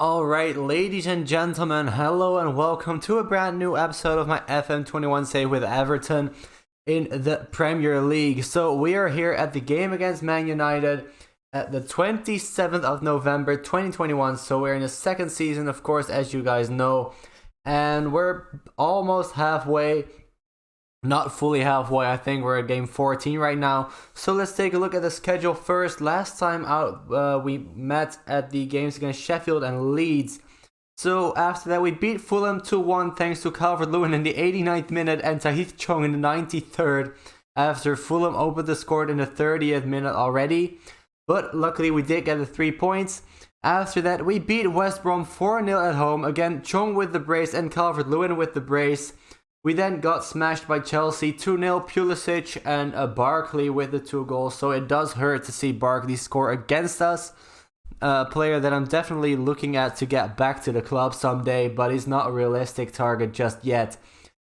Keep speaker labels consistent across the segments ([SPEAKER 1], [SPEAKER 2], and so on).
[SPEAKER 1] Alright, ladies and gentlemen, hello and welcome to a brand new episode of my FM21 save with Everton in the Premier League. So we are here at the game against Man United at the 27th of November 2021. So we're in the second season, of course, as you guys know. And we're almost halfway. Not fully halfway, I think we're at game 14 right now. So let's take a look at the schedule first. Last time out, we met at the games against Sheffield and Leeds. So after that, we beat Fulham 2-1 thanks to Calvert-Lewin in the 89th minute and Tahith Chong in the 93rd. After Fulham opened the score in the 30th minute already. But luckily, we did get the 3 points. After that, we beat West Brom 4-0 at home. Again, Chong with the brace and Calvert-Lewin with the brace. We then got smashed by Chelsea 2-0, Pulisic and Barkley with the 2 goals. So it does hurt to see Barkley score against us. A player that I'm definitely looking at to get back to the club someday, but he's not a realistic target just yet.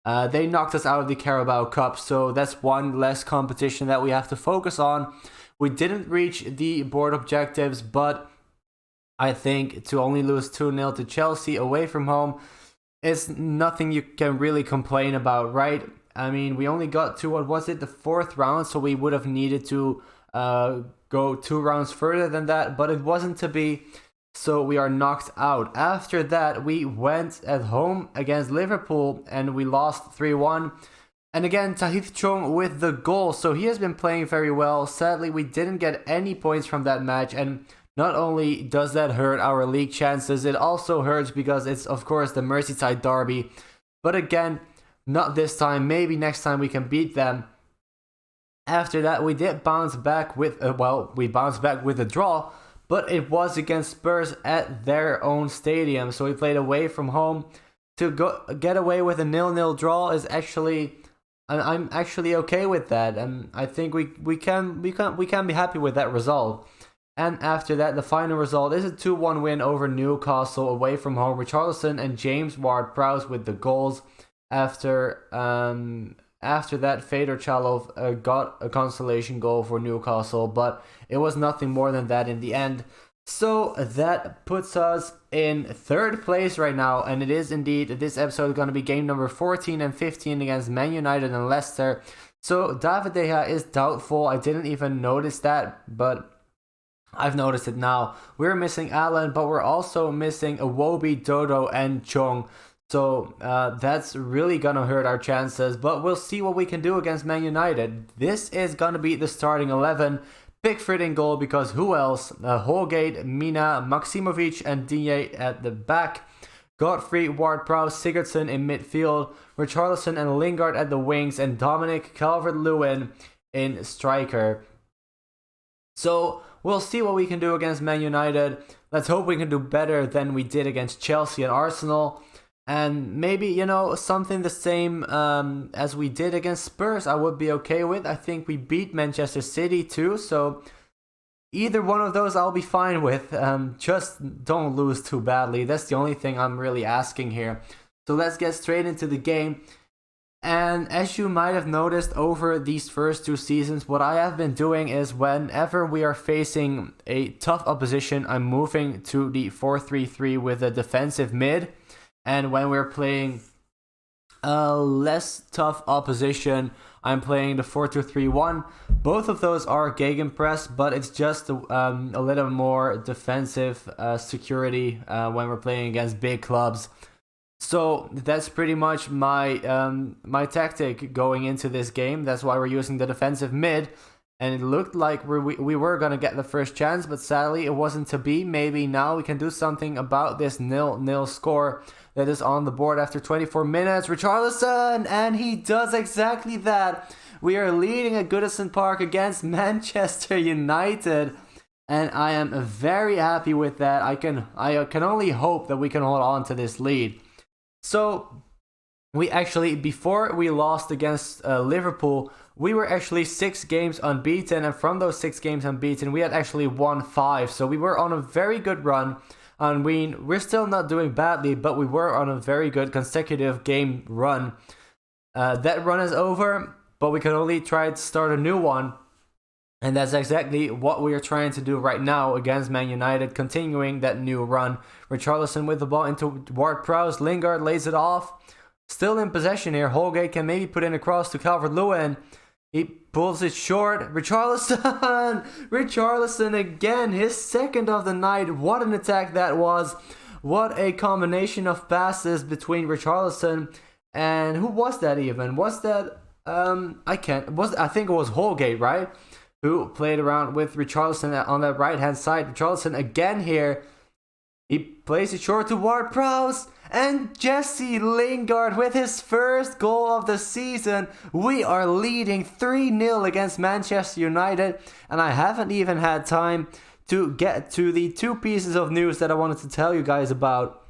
[SPEAKER 1] They knocked us out of the Carabao Cup, so that's one less competition that we have to focus on. We didn't reach the board objectives, but I think to only lose 2-0 to Chelsea away from home, it's nothing you can really complain about, right? I mean, we only got to, what was it, the 4th round, so we would have needed to go 2 rounds further than that, but it wasn't to be, so we are knocked out. After that, we went at home against Liverpool, and we lost 3-1. And again, Tahith Chong with the goal, so he has been playing very well. Sadly, we didn't get any points from that match, and not only does that hurt our league chances, it also hurts because it's, of course, the Merseyside derby. But again, not this time. Maybe next time we can beat them. After that, we did bounce back with, we bounced back with a draw, but it was against Spurs at their own stadium. So we played away from home. To get away with a 0-0 draw is actually, I'm actually okay with that, and I think we can be happy with that result. And after that, the final result is a 2-1 win over Newcastle away from home. Richarlison and James Ward-Prowse with the goals. After that, Fedor Chalov got a consolation goal for Newcastle, but it was nothing more than that in the end. So that puts us in 3rd place right now, and it is indeed, this episode is going to be game number 14 and 15 against Man United and Leicester. So David De Gea is doubtful. I didn't even notice that, but I've noticed it now. We're missing Allen, but we're also missing Iwobi, Dodo, and Chong. So that's really going to hurt our chances. But we'll see what we can do against Man United. This is going to be the starting 11. Pickford in goal because who else? Holgate, Mina, Maximovic, and Digne at the back. Godfrey, Ward-Prowse, Sigurdsson in midfield. Richarlison and Lingard at the wings. And Dominic Calvert-Lewin in striker. So we'll see what we can do against Man United. Let's hope we can do better than we did against Chelsea and Arsenal. And maybe, something the same as we did against Spurs, I would be okay with. I think we beat Manchester City too. So either one of those I'll be fine with. Just don't lose too badly. That's the only thing I'm really asking here. So let's get straight into the game. And as you might have noticed over these first 2 seasons, what I have been doing is whenever we are facing a tough opposition, I'm moving to the 4-3-3 with a defensive mid. And when we're playing a less tough opposition, I'm playing the 4-2-3-1. Both of those are gegenpress, but it's just a little more defensive security when we're playing against big clubs. So that's pretty much my tactic going into this game. That's why we're using the defensive mid. And it looked like we were going to get the first chance, but sadly it wasn't to be. Maybe now we can do something about this 0-0 score that is on the board after 24 minutes. Richarlison! And he does exactly that. We are leading at Goodison Park against Manchester United. And I am very happy with that. I can only hope that we can hold on to this lead. So, we actually, before we lost against Liverpool, we were actually 6 games unbeaten. And from those 6 games unbeaten, we had actually won 5. So, we were on a very good run. And we're still not doing badly, but we were on a very good consecutive game run. That run is over, but we can only try to start a new one. And that's exactly what we are trying to do right now against Man United, continuing that new run. Richarlison with the ball into Ward-Prowse. Lingard lays it off. Still in possession here. Holgate can maybe put in a cross to Calvert-Lewin. He pulls it short. Richarlison! Richarlison again, his second of the night. What an attack that was. What a combination of passes between Richarlison and who was that even? Was that I think it was Holgate, right? Who played around with Richarlison on the right hand side. Richarlison again here. He plays it short to Ward-Prowse. And Jesse Lingard with his first goal of the season. We are leading 3-0 against Manchester United. And I haven't even had time to get to the two pieces of news that I wanted to tell you guys about.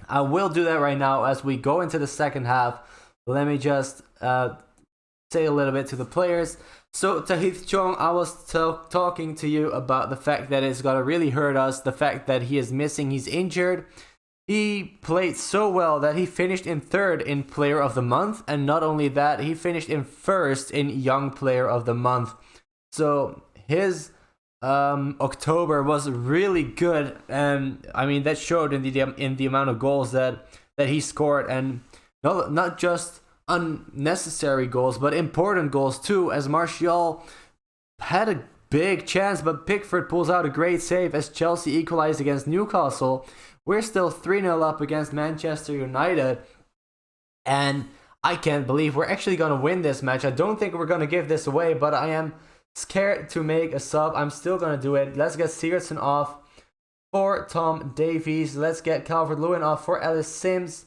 [SPEAKER 1] I will do that right now as we go into the second half. Let me just say a little bit to the players. So Tahith Chong, I was talking to you about the fact that it's gonna really hurt us. The fact that he is missing, he's injured. He played so well that he finished in third in Player of the Month, and not only that, he finished in first in Young Player of the Month. So his October was really good, and I mean that showed in the amount of goals that he scored, and not just unnecessary goals, but important goals too, as Martial had a big chance, but Pickford pulls out a great save as Chelsea equalized against Newcastle. We're still 3-0 up against Manchester United, and I can't believe we're actually going to win this match. I don't think we're going to give this away, but I am scared to make a sub. I'm still going to do it. Let's get Sigurdsson off for Tom Davies. Let's get Calvert-Lewin off for Ellis Sims.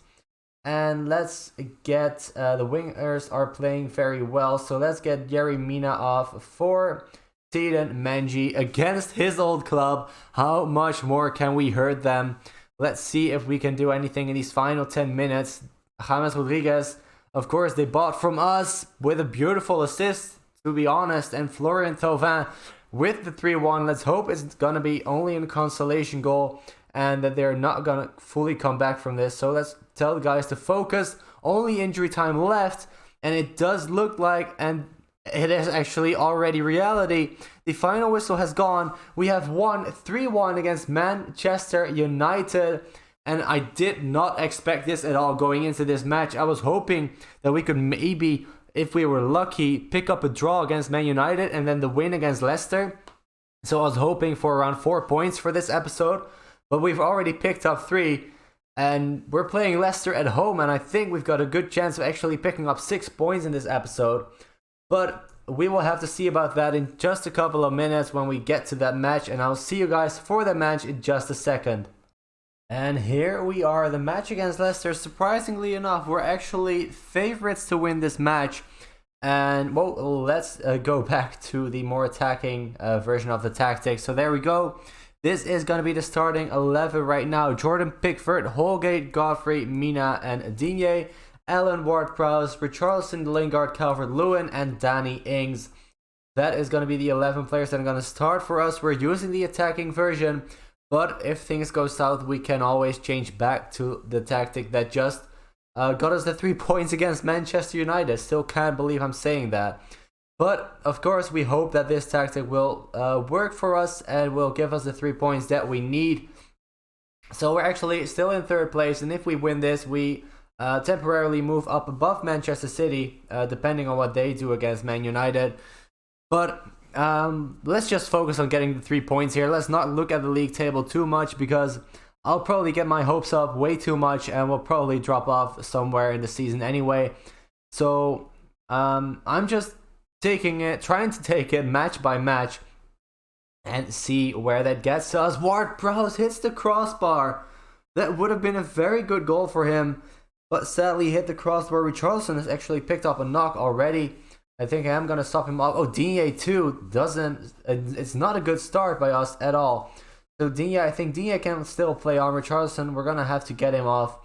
[SPEAKER 1] And let's get the wingers are playing very well. So let's get Yerry Mina off for Teden Menji against his old club. How much more can we hurt them? Let's see if we can do anything in these final 10 minutes. James Rodriguez, of course, they bought from us with a beautiful assist, to be honest. And Florian Thauvin with the 3-1. Let's hope it's going to be only a consolation goal and that they're not going to fully come back from this. So let's tell the guys to focus. Only injury time left, and it does look like, and it is actually already reality, the final whistle has gone. We have won 3-1 against Manchester United, and I did not expect this at all going into this match. I was hoping that we could maybe, if we were lucky, pick up a draw against Man United and then the win against Leicester. So I was hoping for around 4 points for this episode, but we've already picked up 3. And we're playing Leicester at home, and I think we've got a good chance of actually picking up 6 points in this episode. But we will have to see about that in just a couple of minutes when we get to that match, and I'll see you guys for the match in just a second. And here we are, the match against Leicester. Surprisingly enough, we're actually favorites to win this match. And well, let's go back to the more attacking version of the tactics. So there we go. This is going to be the starting 11 right now. Jordan Pickford, Holgate, Godfrey, Mina, and Digne. Alan Ward-Prowse, Richarlison, Lingard, Calvert-Lewin, and Danny Ings. That is going to be the 11 players that are going to start for us. We're using the attacking version, but if things go south, we can always change back to the tactic that just got us the 3 points against Manchester United. Still can't believe I'm saying that. But, of course, we hope that this tactic will work for us and will give us the 3 points that we need. So we're actually still in third place, and if we win this, we temporarily move up above Manchester City, depending on what they do against Man United. But let's just focus on getting the 3 points here. Let's not look at the league table too much, because I'll probably get my hopes up way too much, and we'll probably drop off somewhere in the season anyway. So I'm just trying to take it match by match and see where that gets us. Ward-Prowse hits the crossbar. That would have been a very good goal for him, but sadly hit the crossbar. Richarlison has actually picked up a knock already. I think I am going to stop him off. Oh, Digne too doesn't. It's not a good start by us at all. So I think Digne can still play on. Richarlison, we're going to have to get him off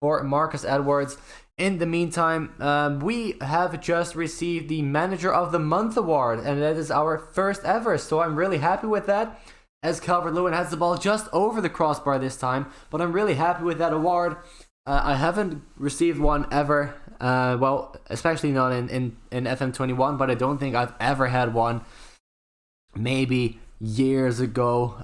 [SPEAKER 1] for Marcus Edwards. In the meantime, we have just received the Manager of the Month award, and that is our first ever, so I'm really happy with that, as Calvert-Lewin has the ball just over the crossbar this time, but I'm really happy with that award. I haven't received one ever, well, especially not in FM21, but I don't think I've ever had one. maybe years ago,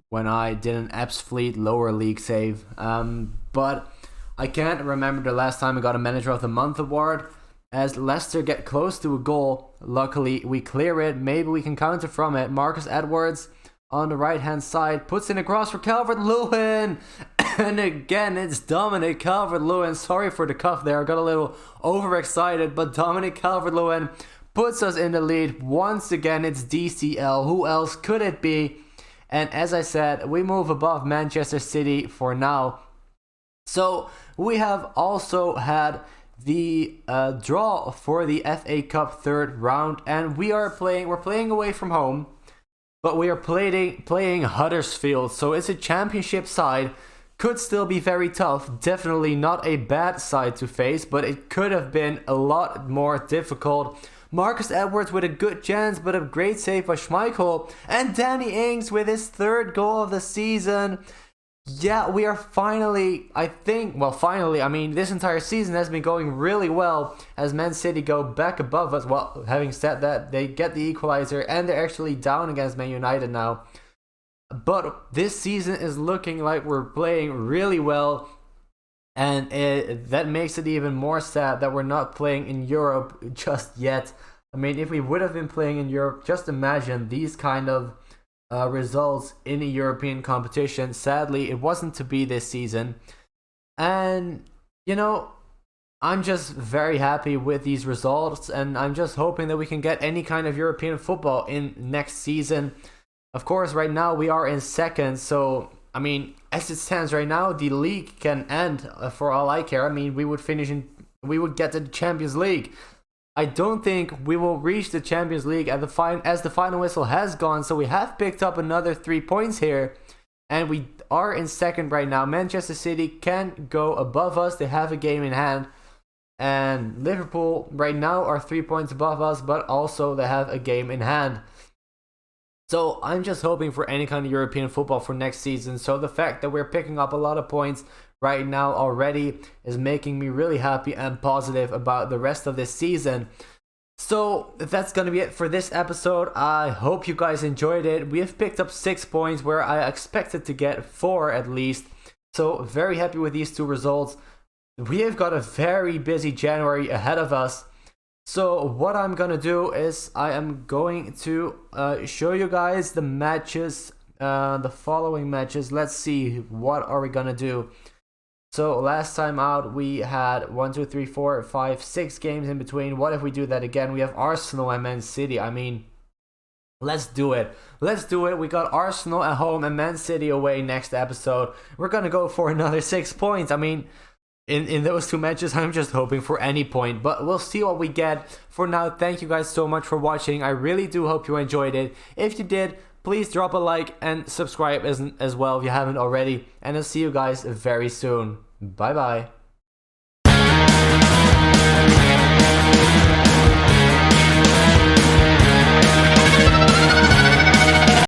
[SPEAKER 1] when I did an Eps Fleet lower league save. But I can't remember the last time I got a Manager of the Month award. As Leicester get close to a goal, luckily we clear it. Maybe we can counter from it. Marcus Edwards on the right hand side puts in a cross for Calvert-Lewin. And again, it's Dominic Calvert-Lewin. Sorry for the cough there. I got a little overexcited, but Dominic Calvert-Lewin puts us in the lead. Once again, it's DCL. Who else could it be? And as I said, we move above Manchester City for now. So we have also had the draw for the FA Cup third round, and we're playing away from home, but we are playing Huddersfield. So it's a championship side. Could still be very tough. Definitely not a bad side to face, but it could have been a lot more difficult. Marcus Edwards with a good chance, but a great save by Schmeichel. And Danny Ings with his third goal of the season. Yeah, we are finally, I mean, this entire season has been going really well as Man City go back above us. Well, having said that, they get the equalizer and they're actually down against Man United now. But this season is looking like we're playing really well, and that makes it even more sad that we're not playing in Europe just yet. I mean, if we would have been playing in Europe, just imagine these kind of results in a European competition. Sadly, it wasn't to be this season. And, you know, I'm just very happy with these results, and I'm just hoping that we can get any kind of European football in next season. Of course, right now we are in second, so, I mean, as it stands right now, the league can end for all I care. I mean, we would get to the Champions League. I don't think we will reach the Champions League as the final whistle has gone, so we have picked up another 3 points here, and we are in second right now. Manchester City can go above us. They have a game in hand, and Liverpool right now are 3 points above us, but also they have a game in hand. So I'm just hoping for any kind of European football for next season. So the fact that we're picking up a lot of points right now already is making me really happy and positive about the rest of this season. So that's going to be it for this episode. I hope you guys enjoyed it. We have picked up 6 points where I expected to get 4 at least. So very happy with these 2 results. We have got a very busy January ahead of us. So what I'm gonna do is I am going to show you guys the matches, the following matches. Let's see, what are we gonna do? So last time out we had 1, 2, 3, 4, 5, 6 games in between. What if we do that again? We have Arsenal and Man City. I mean, let's do it. We got Arsenal at home and Man City away next episode. We're gonna go for another 6 points. I mean, in those 2 matches, I'm just hoping for any point, but we'll see what we get. For now, thank you guys so much for watching. I really do hope you enjoyed it. If you did, please drop a like and subscribe as well if you haven't already, and I'll see you guys very soon. Bye bye.